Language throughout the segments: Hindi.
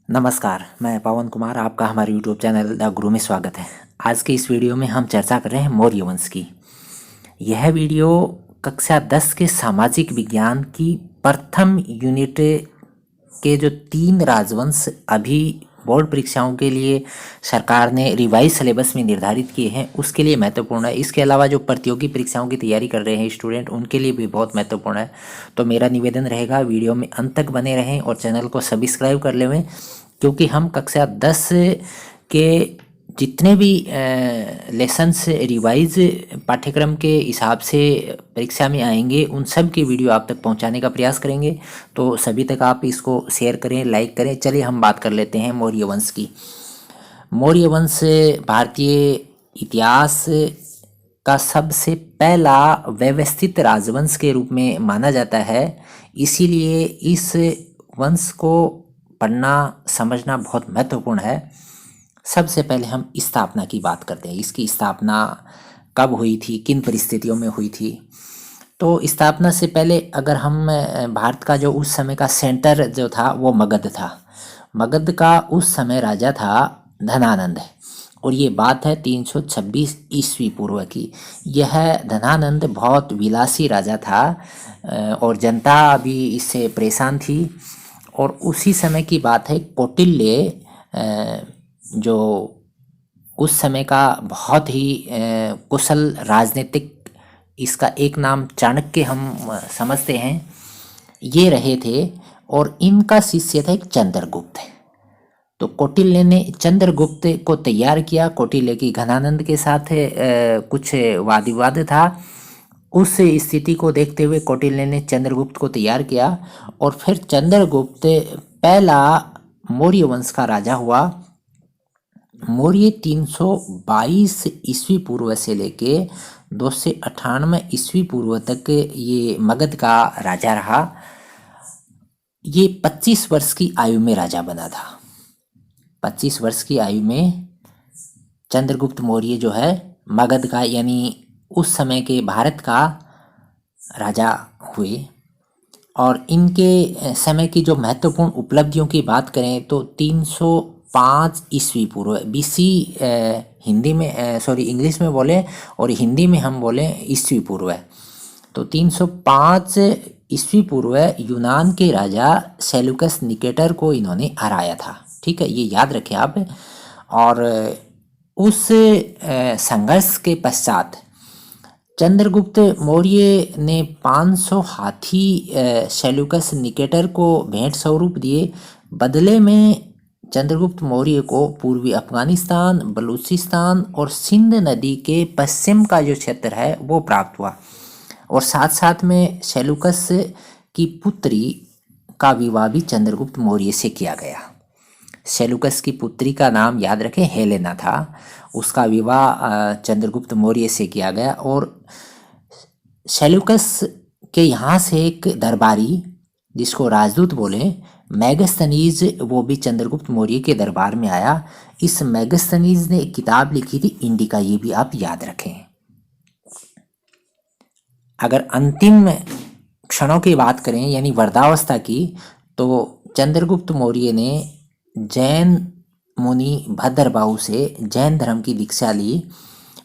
नमस्कार, मैं पवन कुमार, आपका हमारे यूट्यूब चैनल द गुरु में स्वागत है। आज के इस वीडियो में हम चर्चा कर रहे हैं मौर्य वंश की। यह वीडियो कक्षा 10 के सामाजिक विज्ञान की प्रथम यूनिट के जो 3 राजवंश अभी बोर्ड परीक्षाओं के लिए सरकार ने रिवाइज सिलेबस में निर्धारित किए हैं, उसके लिए महत्वपूर्ण है। इसके अलावा जो प्रतियोगी परीक्षाओं की तैयारी कर रहे हैं स्टूडेंट, उनके लिए भी बहुत महत्वपूर्ण है। तो मेरा निवेदन रहेगा, वीडियो में अंत तक बने रहें और चैनल को सब्सक्राइब कर लें, क्योंकि हम कक्षा 10 के जितने भी लेसन्स रिवाइज पाठ्यक्रम के हिसाब से परीक्षा में आएंगे, उन सब की वीडियो आप तक पहुंचाने का प्रयास करेंगे। तो सभी तक आप इसको शेयर करें, लाइक करें। चलिए हम बात कर लेते हैं मौर्य वंश की। मौर्य वंश भारतीय इतिहास का सबसे पहला व्यवस्थित राजवंश के रूप में माना जाता है। इसीलिए इस वंश को पढ़ना समझना बहुत महत्वपूर्ण है। सबसे पहले हम स्थापना की बात करते हैं। इसकी स्थापना कब हुई थी, किन परिस्थितियों में हुई थी। तो स्थापना से पहले अगर हम भारत का जो उस समय का सेंटर जो था वो मगध था। मगध का उस समय राजा था धनानंद, और ये बात है 326 ईस्वी पूर्व की। यह धनानंद बहुत विलासी राजा था और जनता भी इससे परेशान थी। और उसी समय की बात है, कौटिल्य जो उस समय का बहुत ही कुशल राजनीतिक, इसका एक नाम चाणक्य हम समझते हैं, ये रहे थे। और इनका शिष्य था एक चंद्रगुप्त। तो कौटिल्य ने चंद्रगुप्त को तैयार किया। कौटिल्य की घनानंद के साथ कुछ वाद विवाद था। उस स्थिति को देखते हुए कौटिल्य ने चंद्रगुप्त को तैयार किया, और फिर चंद्रगुप्त पहला मौर्य वंश का राजा हुआ। मौर्य 322 ईस्वी पूर्व से लेके 298 ईस्वी पूर्व तक ये मगध का राजा रहा। ये 25 वर्ष की आयु में राजा बना था। 25 वर्ष की आयु में चंद्रगुप्त मौर्य जो है मगध का, यानी उस समय के भारत का राजा हुए। और इनके समय की जो महत्वपूर्ण उपलब्धियों की बात करें तो 305 ईस्वी पूर्व बीसी, हिंदी में इंग्लिश में बोले और हिंदी में हम बोले ईस्वी पूर्व। तो 305 ईस्वी पूर्व यूनान के राजा सेल्यूकस निकेटर को इन्होंने हराया था। ठीक है, ये याद रखें आप। और उस संघर्ष के पश्चात चंद्रगुप्त मौर्य ने 500 हाथी सेल्यूकस निकेटर को भेंट स्वरूप दिए। बदले में चंद्रगुप्त मौर्य को पूर्वी अफगानिस्तान, बलूचिस्तान और सिंध नदी के पश्चिम का जो क्षेत्र है वो प्राप्त हुआ। और साथ साथ में सेल्यूकस की पुत्री का विवाह भी चंद्रगुप्त मौर्य से किया गया। सेल्यूकस की पुत्री का नाम याद रखें, हेलेना था। उसका विवाह चंद्रगुप्त मौर्य से किया गया। और सेल्यूकस के यहाँ से एक दरबारी, जिसको राजदूत बोले, मैगस्थनीज, वो भी चंद्रगुप्त मौर्य के दरबार में आया। इस मैगस्थनीज ने एक किताब लिखी थी, इंडिका, ये भी आप याद रखें। अगर अंतिम क्षणों की बात करें, यानी वृद्धावस्था की, तो चंद्रगुप्त मौर्य ने जैन मुनि भद्रबाहु से जैन धर्म की दीक्षा ली।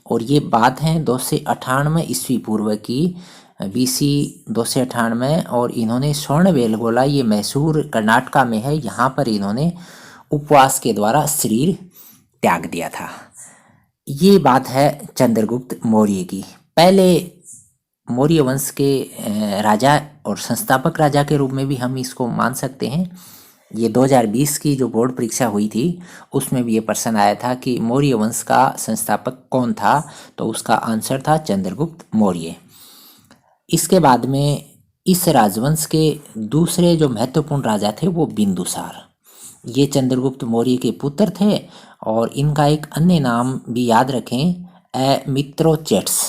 और ये बात है 298 ईस्वी पूर्व की, बीसी 298। और इन्होंने स्वर्ण बेलगोला, ये मैसूर कर्नाटका में है, यहाँ पर इन्होंने उपवास के द्वारा शरीर त्याग दिया था। ये बात है चंद्रगुप्त मौर्य की। पहले मौर्य वंश के राजा और संस्थापक राजा के रूप में भी हम इसको मान सकते हैं। ये 2020 की जो बोर्ड परीक्षा हुई थी उसमें भी ये प्रश्न आया था कि मौर्य वंश का संस्थापक कौन था, तो उसका आंसर था चंद्रगुप्त मौर्य। इसके बाद में इस राजवंश के दूसरे जो महत्वपूर्ण राजा थे वो बिंदुसार। ये चंद्रगुप्त मौर्य के पुत्र थे। और इनका एक अन्य नाम भी याद रखें, एमित्रोचेट्स।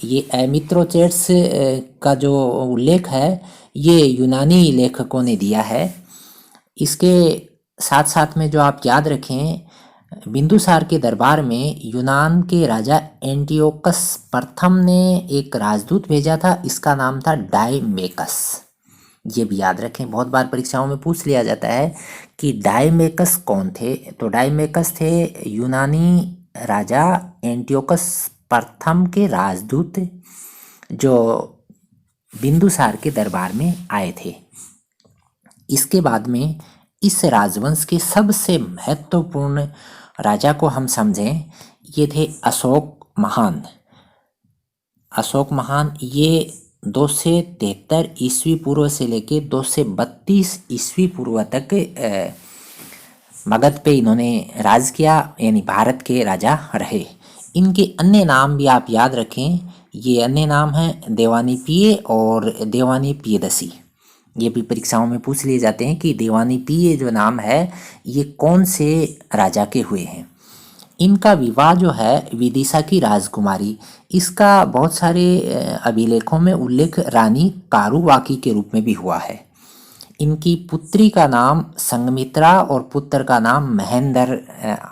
ये एमित्रोचेट्स का जो उल्लेख है ये यूनानी लेखकों ने दिया है। इसके साथ साथ में जो आप याद रखें, बिंदुसार के दरबार में यूनान के राजा एंटियोकस प्रथम ने एक राजदूत भेजा था। इसका नाम था डायमेकस। ये भी याद रखें, बहुत बार परीक्षाओं में पूछ लिया जाता है कि डायमेकस कौन थे। तो डायमेकस थे यूनानी राजा एंटियोकस प्रथम के राजदूत जो बिंदुसार के दरबार में आए थे। इसके बाद में इस राजवंश के सबसे महत्वपूर्ण राजा को हम समझें, ये थे अशोक महान। अशोक महान ये 273 ईस्वी पूर्व से लेके 232 ईस्वी पूर्व तक मगध पे इन्होंने राज किया, यानी भारत के राजा रहे। इनके अन्य नाम भी आप याद रखें, ये अन्य नाम हैं देवानी पिये और देवानी पियदसी। ये भी परीक्षाओं में पूछ लिए जाते हैं कि देवानी पिये जो नाम है ये कौन से राजा के हुए हैं। इनका विवाह जो है विदिशा की राजकुमारी, इसका बहुत सारे अभिलेखों में उल्लेख रानी कारुवाकी के रूप में भी हुआ है। इनकी पुत्री का नाम संगमित्रा और पुत्र का नाम महेंद्र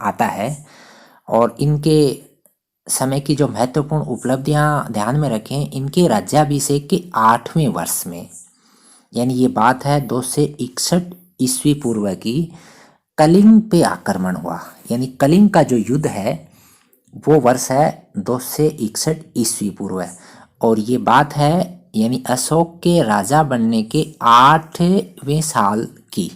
आता है। और इनके समय की जो महत्वपूर्ण उपलब्धियां ध्यान में रखें, इनके राज्याभिषेक के 8वें वर्ष में, यानी ये बात है 261 ईस्वी पूर्व की, कलिंग पे आक्रमण हुआ। यानी कलिंग का जो युद्ध है वो वर्ष है 261 ईस्वी पूर्व, और ये बात है यानी अशोक के राजा बनने के 8वें साल की।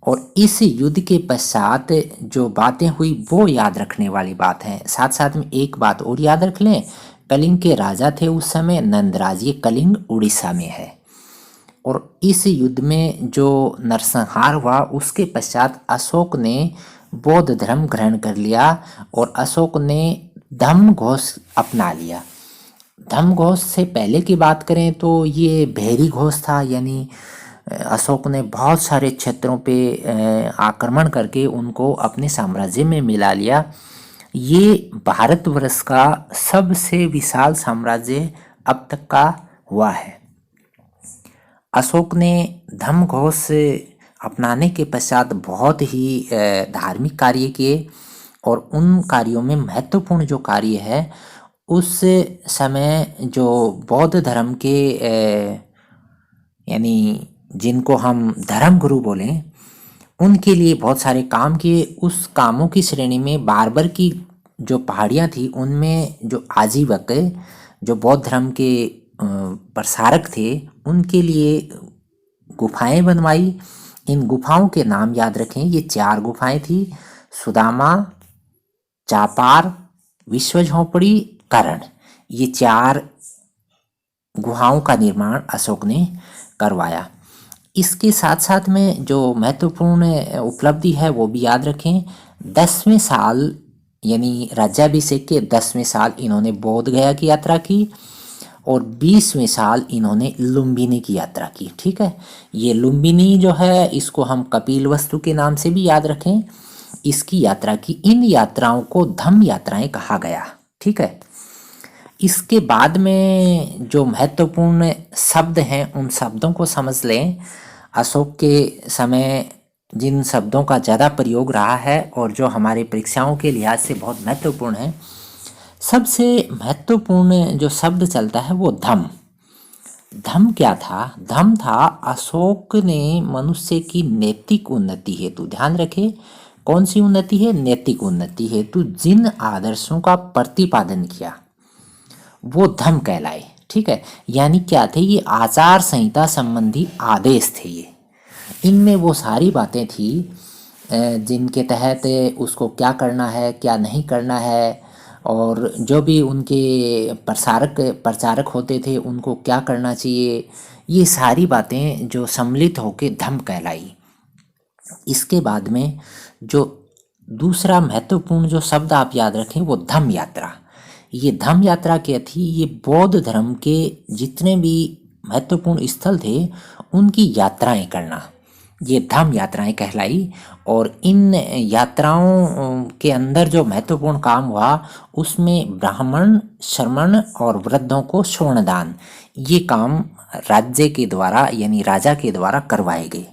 और इस युद्ध के पश्चात जो बातें हुई वो याद रखने वाली बात है। साथ साथ में एक बात और याद रख लें, कलिंग के राजा थे उस समय नंदराज, ये कलिंग उड़ीसा में है। और इस युद्ध में जो नरसंहार हुआ उसके पश्चात अशोक ने बौद्ध धर्म ग्रहण कर लिया और अशोक ने धम्म घोष अपना लिया। धम्म घोष से पहले की बात करें तो ये भैरी घोष था, यानी अशोक ने बहुत सारे क्षेत्रों पे आक्रमण करके उनको अपने साम्राज्य में मिला लिया। ये भारतवर्ष का सबसे विशाल साम्राज्य अब तक का हुआ है। अशोक ने धम्म घोष अपनाने के पश्चात बहुत ही धार्मिक कार्य किए, और उन कार्यों में महत्वपूर्ण जो कार्य है, उस समय जो बौद्ध धर्म के यानी जिनको हम धर्म गुरु बोलें, उनके लिए बहुत सारे काम किए। उस कामों की श्रेणी में बारबर की जो पहाड़ियाँ थी उनमें जो आजीवक जो बौद्ध धर्म के प्रसारक थे उनके लिए गुफाएं बनवाई। इन गुफाओं के नाम याद रखें, ये 4 गुफाएं थी, सुदामा, चापार, विश्व झोंपड़ी, करण। ये 4 गुहाओं का निर्माण अशोक ने करवाया। इसके साथ साथ में जो महत्वपूर्ण उपलब्धि है वो भी याद रखें, 10वें साल यानी राज्याभिषेक के 10वें साल इन्होंने बोध गया की यात्रा की, और 20वें साल इन्होंने लुम्बिनी की यात्रा की। ठीक है, ये लुम्बिनी जो है इसको हम कपिल वस्तु के नाम से भी याद रखें, इसकी यात्रा की। इन यात्राओं को धम्म यात्राएं कहा गया। ठीक है, इसके बाद में जो महत्वपूर्ण शब्द हैं उन शब्दों को समझ लें। अशोक के समय जिन शब्दों का ज़्यादा प्रयोग रहा है और जो हमारे परीक्षाओं के लिहाज से बहुत महत्वपूर्ण है, सबसे महत्वपूर्ण जो शब्द चलता है वो धम्म। धम्म क्या था? धम्म था अशोक ने मनुष्य की नैतिक उन्नति हेतु, ध्यान रखें कौन सी उन्नति है? नैतिक उन्नति हेतु जिन आदर्शों का प्रतिपादन किया वो धम्म कहलाए। ठीक है, यानी क्या थे? ये आचार संहिता संबंधी आदेश थे। ये इनमें वो सारी बातें थी जिनके तहत उसको क्या करना है, क्या नहीं करना है, और जो भी उनके प्रचारक होते थे उनको क्या करना चाहिए, ये सारी बातें जो सम्मिलित होकर धम्म कहलाई। इसके बाद में जो दूसरा महत्वपूर्ण जो शब्द आप याद रखें वो धम्म यात्रा। ये धम्म यात्रा क्या थी? ये बौद्ध धर्म के जितने भी महत्वपूर्ण स्थल थे उनकी यात्राएं करना, ये धम्म यात्राएं कहलाई। और इन यात्राओं के अंदर जो महत्वपूर्ण काम हुआ उसमें ब्राह्मण, श्रमण और वृद्धों को स्वर्णदान, ये काम राज्य के द्वारा यानी राजा के द्वारा करवाए गए।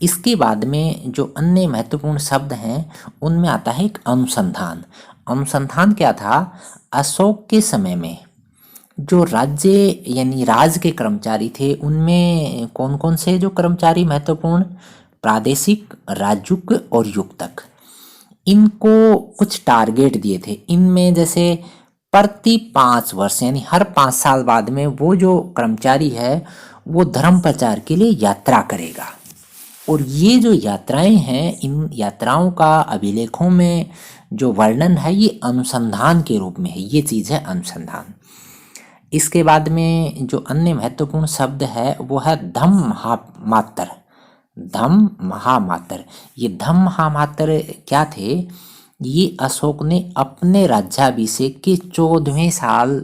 इसके बाद में जो अन्य महत्वपूर्ण शब्द हैं उनमें आता है एक अनुसंधान। अनुसंधान क्या था? अशोक के समय में जो राज्य यानी राज के कर्मचारी थे उनमें कौन कौन से जो कर्मचारी महत्वपूर्ण, प्रादेशिक, राजयुक और युक्तक, इनको कुछ टारगेट दिए थे। इनमें जैसे प्रति 5 वर्ष यानी हर 5 साल बाद में वो जो कर्मचारी है वो धर्म प्रचार के लिए यात्रा करेगा। और ये जो यात्राएं हैं, इन यात्राओं का अभिलेखों में जो वर्णन है ये अनुसंधान के रूप में है। ये चीज़ है अनुसंधान। इसके बाद में जो अन्य महत्वपूर्ण शब्द है वो है धम महामात्र। धम महामात्र, ये धम महामात्र क्या थे? ये अशोक ने अपने राज्याभिषेक के 14वें साल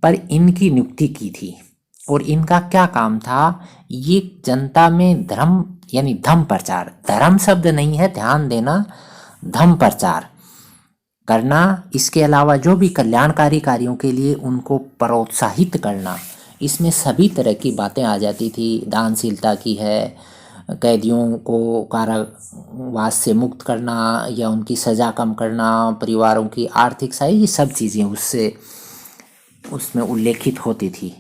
पर इनकी नियुक्ति की थी। और इनका क्या काम था? ये जनता में धर्म यानी धम्म प्रचार, धर्म शब्द नहीं है, ध्यान देना, धम्म प्रचार करना। इसके अलावा जो भी कल्याणकारी कार्यों के लिए उनको प्रोत्साहित करना। इसमें सभी तरह की बातें आ जाती थी। दानशीलता की है, कैदियों को कारावास से मुक्त करना या उनकी सज़ा कम करना, परिवारों की आर्थिक सहायता, ये सब चीज़ें उसमें उल्लेखित होती थी।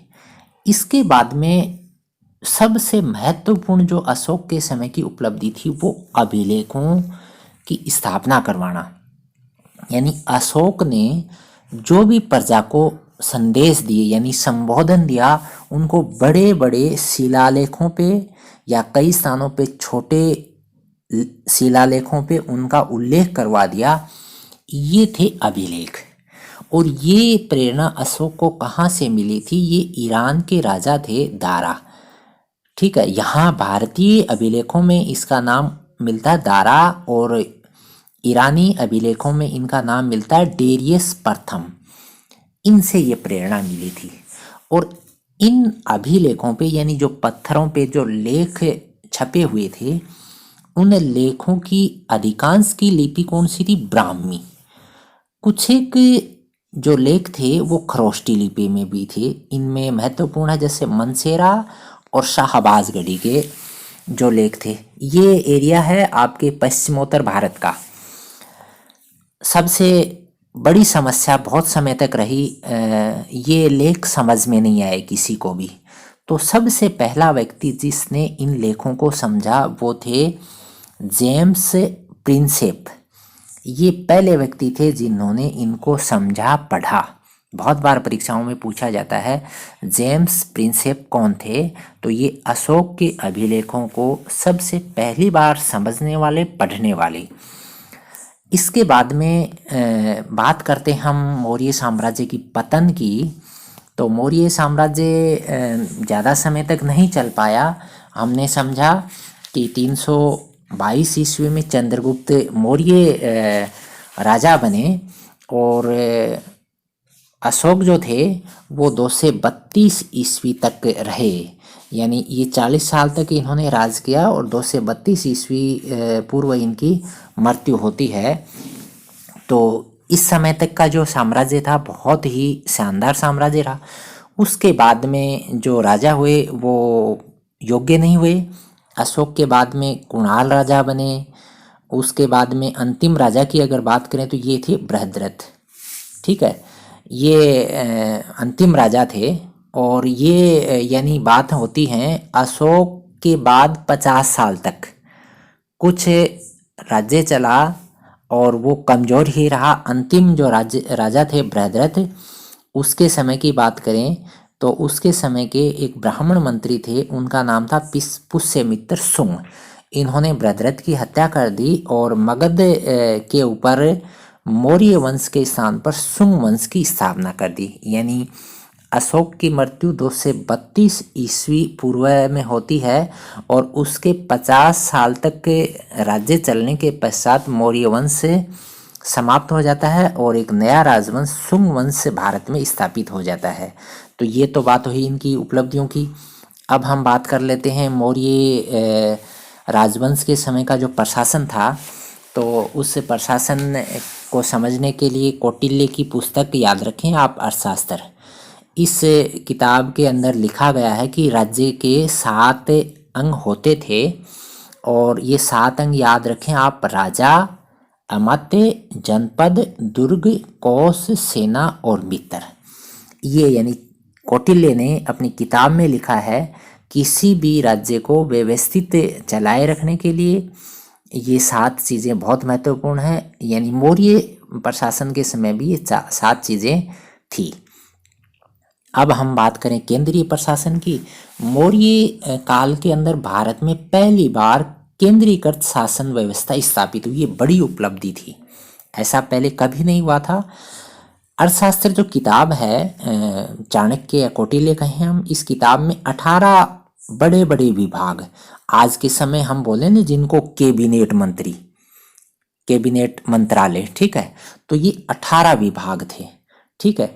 इसके बाद में सबसे महत्वपूर्ण जो अशोक के समय की उपलब्धि थी वो अभिलेखों की स्थापना करवाना। यानी अशोक ने जो भी प्रजा को संदेश दिए यानी संबोधन दिया, उनको बड़े बड़े शिलालेखों पे या कई स्थानों पे छोटे शिलालेखों पे उनका उल्लेख करवा दिया। ये थे अभिलेख। और ये प्रेरणा अशोक को कहाँ से मिली थी? ये ईरान के राजा थे दारा। ठीक है, यहाँ भारतीय अभिलेखों में इसका नाम मिलता है दारा और ईरानी अभिलेखों में इनका नाम मिलता है डेरियस प्रथम। इनसे ये प्रेरणा मिली थी। और इन अभिलेखों पे यानी जो पत्थरों पे जो लेख छपे हुए थे, उन लेखों की अधिकांश की लिपि कौन सी थी? ब्राह्मी। कुछ एक जो लेख थे वो खरोष्टी लिपि में भी थे। इनमें महत्वपूर्ण है जैसे मनसेरा और शाहबाजगढ़ी के जो लेख थे। ये एरिया है आपके पश्चिमोत्तर भारत का। सबसे बड़ी समस्या बहुत समय तक रही, ये लेख समझ में नहीं आए किसी को भी। तो सबसे पहला व्यक्ति जिसने इन लेखों को समझा वो थे जेम्स प्रिंसेप। ये पहले व्यक्ति थे जिन्होंने इनको समझा, पढ़ा। बहुत बार परीक्षाओं में पूछा जाता है जेम्स प्रिंसेप कौन थे? तो ये अशोक के अभिलेखों को सबसे पहली बार समझने वाले, पढ़ने वाले। इसके बाद में बात करते हम मौर्य साम्राज्य की पतन की। तो मौर्य साम्राज्य ज़्यादा समय तक नहीं चल पाया। हमने समझा कि 322 ईस्वी में चंद्रगुप्त मौर्य राजा बने और अशोक जो थे वो 232 ईस्वी तक रहे। यानी ये 40 साल तक इन्होंने राज किया और 232 ईस्वी पूर्व इनकी मृत्यु होती है। तो इस समय तक का जो साम्राज्य था बहुत ही शानदार साम्राज्य रहा। उसके बाद में जो राजा हुए वो योग्य नहीं हुए। अशोक के बाद में कुणाल राजा बने। उसके बाद में अंतिम राजा की अगर बात करें तो ये थे बृहद्रथ। ठीक है, ये अंतिम राजा थे। और ये यानी बात होती है अशोक के बाद 50 साल तक कुछ राज्य चला और वो कमज़ोर ही रहा। अंतिम जो राजा थे बृहद्रथ, उसके समय की बात करें तो उसके समय के एक ब्राह्मण मंत्री थे, उनका नाम था पुष्यमित्र शुंग। इन्होंने बृहद्रथ की हत्या कर दी और मगध के ऊपर मौर्य वंश के स्थान पर शुंग वंश की स्थापना कर दी। यानी अशोक की मृत्यु 232 ईस्वी पूर्व में होती है और उसके 50 साल तक के राज्य चलने के पश्चात मौर्य वंश समाप्त हो जाता है और एक नया राजवंश शुंग वंश भारत में स्थापित हो जाता है। तो ये तो बात हुई इनकी उपलब्धियों की। अब हम बात कर लेते हैं मौर्य राजवंश के समय का जो प्रशासन था। तो उस प्रशासन को समझने के लिए कौटिल्य की पुस्तक याद रखें आप, अर्थशास्त्र। इस किताब के अंदर लिखा गया है कि राज्य के 7 अंग होते थे और ये 7 अंग याद रखें आप, राजा, अमात्य, जनपद, दुर्ग, कोष, सेना और मित्र। ये यानी कौटिल्य ने अपनी किताब में लिखा है, किसी भी राज्य को व्यवस्थित चलाए रखने के लिए ये 7 चीज़ें बहुत महत्वपूर्ण हैं। यानी मौर्य प्रशासन के समय भी ये 7 चीज़ें थी। अब हम बात करें केंद्रीय प्रशासन की। मौर्य काल के अंदर भारत में पहली बार केंद्रीकृत शासन व्यवस्था स्थापित हुई। ये बड़ी उपलब्धि थी, ऐसा पहले कभी नहीं हुआ था। अर्थशास्त्र जो किताब है, चाणक्य या कौटिल्य कहें हम, इस किताब में 18 बड़े बड़े विभाग, आज के समय हम बोले ना जिनको कैबिनेट मंत्री, कैबिनेट मंत्रालय, ठीक है, तो ये 18 विभाग थे, ठीक है।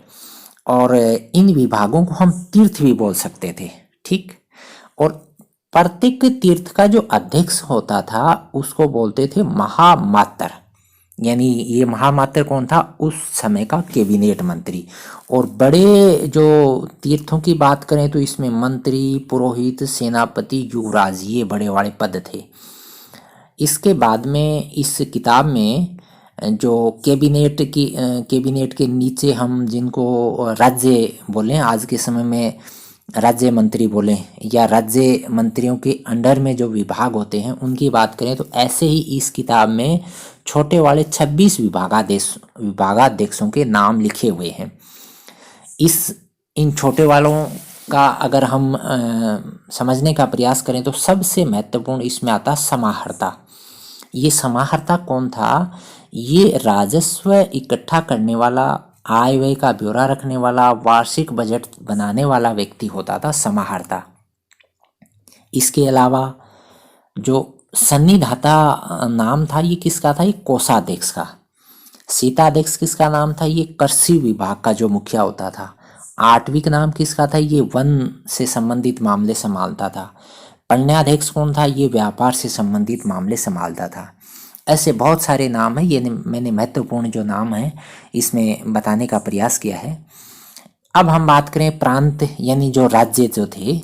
और इन विभागों को हम तीर्थ भी बोल सकते थे, ठीक। और प्रत्येक तीर्थ का जो अध्यक्ष होता था उसको बोलते थे महामात्र। यानी ये महामात्र कौन था? उस समय का कैबिनेट मंत्री। और बड़े जो तीर्थों की बात करें तो इसमें मंत्री, पुरोहित, सेनापति, युवराज, ये बड़े बड़े पद थे। इसके बाद में इस किताब में जो कैबिनेट के नीचे हम जिनको राज्य बोलें, आज के समय में राज्य मंत्री बोलें, या राज्य मंत्रियों के अंडर में जो विभाग होते हैं उनकी बात करें, तो ऐसे ही इस किताब में छोटे वाले 26 विभागाध्यक्षों के नाम लिखे हुए हैं। इन छोटे वालों का अगर हम समझने का प्रयास करें तो सबसे महत्वपूर्ण इसमें आता समाहर्ता। ये समाहर्ता कौन था? ये राजस्व इकट्ठा करने वाला, आय व्यय का ब्यौरा रखने वाला, वार्षिक बजट बनाने वाला व्यक्ति होता था समाहर्ता। इसके अलावा जो सन्निधाता नाम था ये किसका था? ये कोषाध्यक्ष का। शीताध्यक्ष किसका नाम था? ये कृषि विभाग का जो मुखिया होता था। आठविक नाम किसका था? ये वन से संबंधित मामले संभालता था। पण्याध्यक्ष कौन था? ये व्यापार से संबंधित मामले संभालता था। ऐसे बहुत सारे नाम हैं, ये मैंने महत्वपूर्ण जो नाम हैं इसमें बताने का प्रयास किया है। अब हम बात करें प्रांत, यानी जो राज्य जो थे,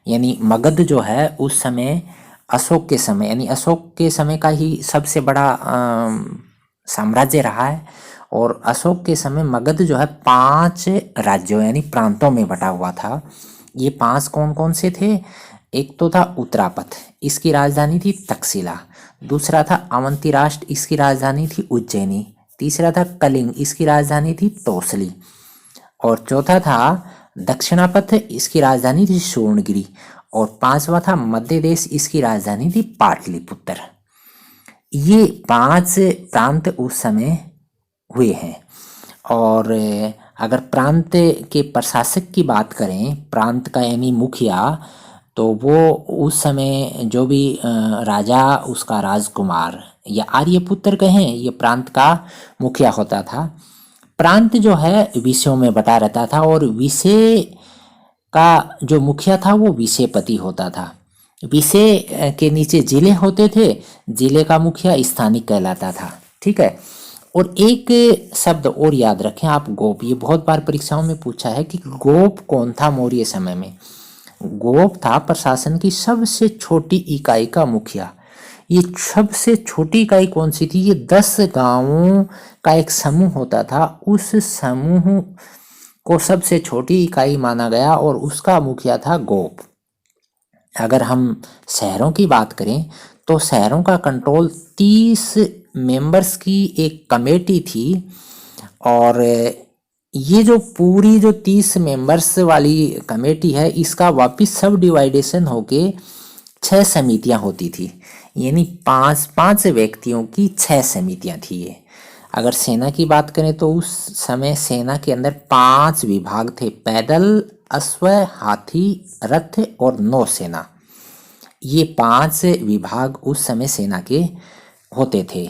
यानी मगध जो है उस समय अशोक के समय, यानी अशोक के समय का ही सबसे बड़ा साम्राज्य रहा है। और अशोक के समय मगध जो है 5 राज्यों यानी प्रांतों में बटा हुआ था। ये 5 कौन कौन से थे? एक तो था उत्तरापथ, इसकी राजधानी थी तक्षशिला। दूसरा था अवंती राष्ट्र, इसकी राजधानी थी उज्जैनी। तीसरा था कलिंग, इसकी राजधानी थी तोसली। और चौथा था दक्षिणापथ, इसकी राजधानी थी सुवर्णगिरी। और 5वां था मध्य देश, इसकी राजधानी थी पाटलिपुत्र। ये 5 प्रांत उस समय हुए हैं। और अगर प्रांत के प्रशासक की बात करें, प्रांत का यानी मुखिया, तो वो उस समय जो भी राजा, उसका राजकुमार या आर्यपुत्र कहें, ये प्रांत का मुखिया होता था। प्रांत जो है विषयों में बटा रहता था और विषय का जो मुखिया था वो विषयपति होता था। विषय के नीचे जिले होते थे, जिले का मुखिया स्थानिक कहलाता था, ठीक है। और एक शब्द और याद रखें आप, गोप। ये बहुत बार परीक्षाओं में पूछा है कि गोप कौन था मौर्य समय में। गोप था प्रशासन की सबसे छोटी इकाई का मुखिया। ये सबसे छोटी इकाई कौन सी थी? ये 10 गांवों का एक समूह होता था। उस समूह को सबसे छोटी इकाई माना गया और उसका मुखिया था गोप। अगर हम शहरों की बात करें तो शहरों का कंट्रोल 30 मेंबर्स की एक कमेटी थी। और ये जो पूरी जो 30 मेंबर्स वाली कमेटी है, इसका वापिस सब डिवाइडेशन होके 6 समितियां होती थी। यानी 5 व्यक्तियों की 6 समितियां थी ये। अगर सेना की बात करें तो उस समय सेना के अंदर 5 विभाग थे: पैदल, अश्व, हाथी, रथ और नौसेना। ये 5 विभाग उस समय सेना के होते थे।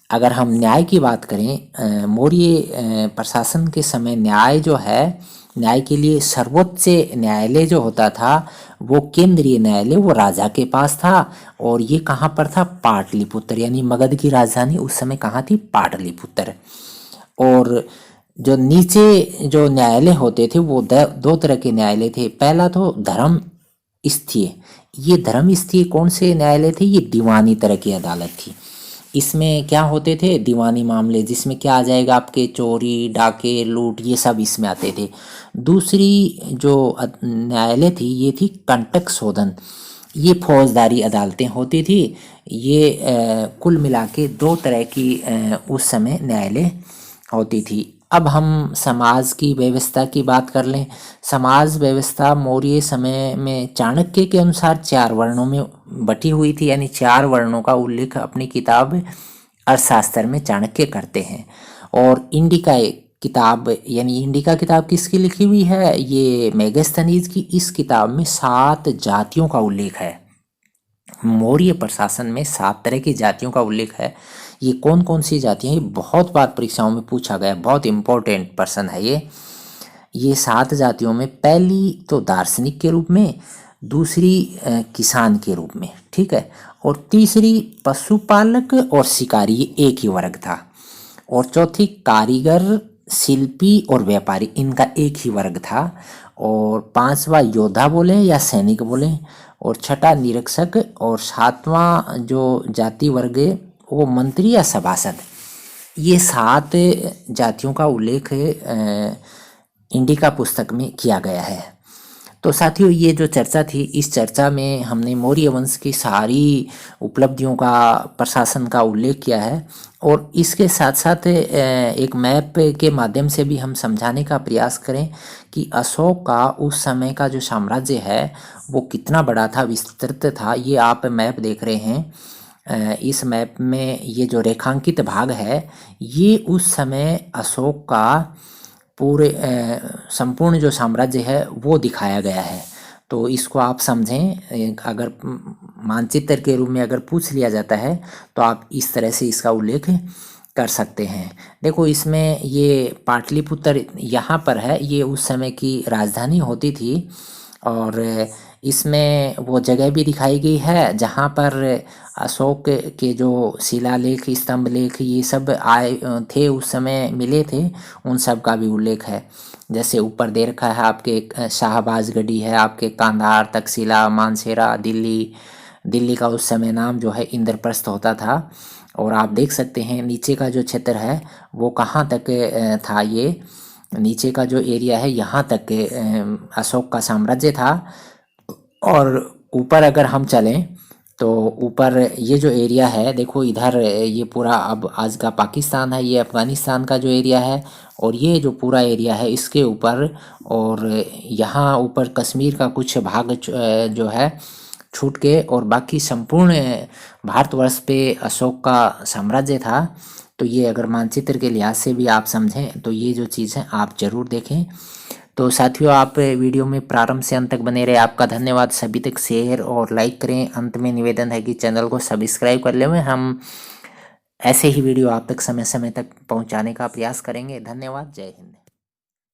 अगर हम न्याय की बात करें, मौर्य प्रशासन के समय न्याय जो है, न्याय के लिए सर्वोच्च न्यायालय जो होता था वो केंद्रीय न्यायालय, वो राजा के पास था। और ये कहाँ पर था? पाटलिपुत्र, यानी मगध की राजधानी उस समय कहाँ थी? पाटलिपुत्र। और जो नीचे जो न्यायालय होते थे वो 2 तरह के न्यायालय थे। पहला तो धर्म स्थीय। ये धर्म स्थीय कौन से न्यायालय थे? ये दीवानी तरह की अदालत थी। इसमें क्या होते थे, दीवानी मामले, जिसमें क्या आ जाएगा आपके चोरी डाके लूट, ये सब इसमें आते थे। दूसरी जो न्यायालय थी ये थी कंटक शोधन, ये फौजदारी अदालतें होती थी। ये कुल मिला के 2 तरह की उस समय न्यायालय होती थी। अब हम समाज की व्यवस्था की बात कर लें। समाज व्यवस्था मौर्य समय में चाणक्य के अनुसार 4 वर्णों में बटी हुई थी, यानी 4 वर्णों का उल्लेख अपनी किताब अर्थशास्त्र में चाणक्य करते हैं। और इंडिका किताब, यानी इंडिका किताब किसकी लिखी हुई है, ये मेगास्थनीज की। इस किताब में 7 जातियों का उल्लेख है। मौर्य प्रशासन में 7 तरह की जातियों का उल्लेख है। ये कौन कौन सी जातियाँ, ये बहुत बार परीक्षाओं में पूछा गया, बहुत इंपॉर्टेंट पर्सन है ये 7 जातियों में पहली तो दार्शनिक के रूप में, दूसरी किसान के रूप में, ठीक है, और तीसरी पशुपालक और शिकारी, ये एक ही वर्ग था। और चौथी कारीगर, शिल्पी और व्यापारी, इनका एक ही वर्ग था। और 5वां योद्धा बोले या सैनिक बोले, और छठा निरीक्षक, और 7वां जो जाति वर्ग है वो मंत्री या सभासद। ये 7 जातियों का उल्लेख इंडिका पुस्तक में किया गया है। तो साथियों, ये जो चर्चा थी, इस चर्चा में हमने मौर्य वंश की सारी उपलब्धियों का, प्रशासन का उल्लेख किया है। और इसके साथ साथ एक मैप के माध्यम से भी हम समझाने का प्रयास करें कि अशोक का उस समय का जो साम्राज्य है वो कितना बड़ा था, विस्तृत था। ये आप मैप देख रहे हैं। इस मैप में ये जो रेखांकित भाग है, ये उस समय अशोक का पूरे संपूर्ण जो साम्राज्य है वो दिखाया गया है। तो इसको आप समझें, अगर मानचित्र के रूप में अगर पूछ लिया जाता है तो आप इस तरह से इसका उल्लेख कर सकते हैं। देखो, इसमें ये पाटलिपुत्र यहाँ पर है, ये उस समय की राजधानी होती थी। और इसमें वो जगह भी दिखाई गई है जहाँ पर अशोक के जो शिलालेख, स्तंभ लेख, ये सब आए थे, उस समय मिले थे, उन सब का भी उल्लेख है। जैसे ऊपर दे रखा है आपके शाहबाजगढ़ी है, आपके कांधार, तक्षशिला, मानसेरा, दिल्ली का उस समय नाम जो है इंद्रप्रस्थ होता था। और आप देख सकते हैं नीचे का जो क्षेत्र है वो कहाँ तक था, ये नीचे का जो एरिया है यहाँ तक अशोक का साम्राज्य था। और ऊपर अगर हम चलें तो ऊपर ये जो एरिया है, देखो इधर ये पूरा अब आज का पाकिस्तान है, ये अफ़गानिस्तान का जो एरिया है, और ये जो पूरा एरिया है इसके ऊपर, और यहाँ ऊपर कश्मीर का कुछ भाग जो है छूट के, और बाकी संपूर्ण भारतवर्ष पे अशोक का साम्राज्य था। तो ये अगर मानचित्र के लिहाज से भी आप समझें तो ये जो चीज़ है आप ज़रूर देखें। तो साथियों, आप वीडियो में प्रारंभ से अंत तक बने रहे, आपका धन्यवाद। सभी तक शेयर और लाइक करें। अंत में निवेदन है कि चैनल को सब्सक्राइब कर लें। हम ऐसे ही वीडियो आप तक समय समय तक पहुंचाने का प्रयास करेंगे। धन्यवाद। जय हिंद।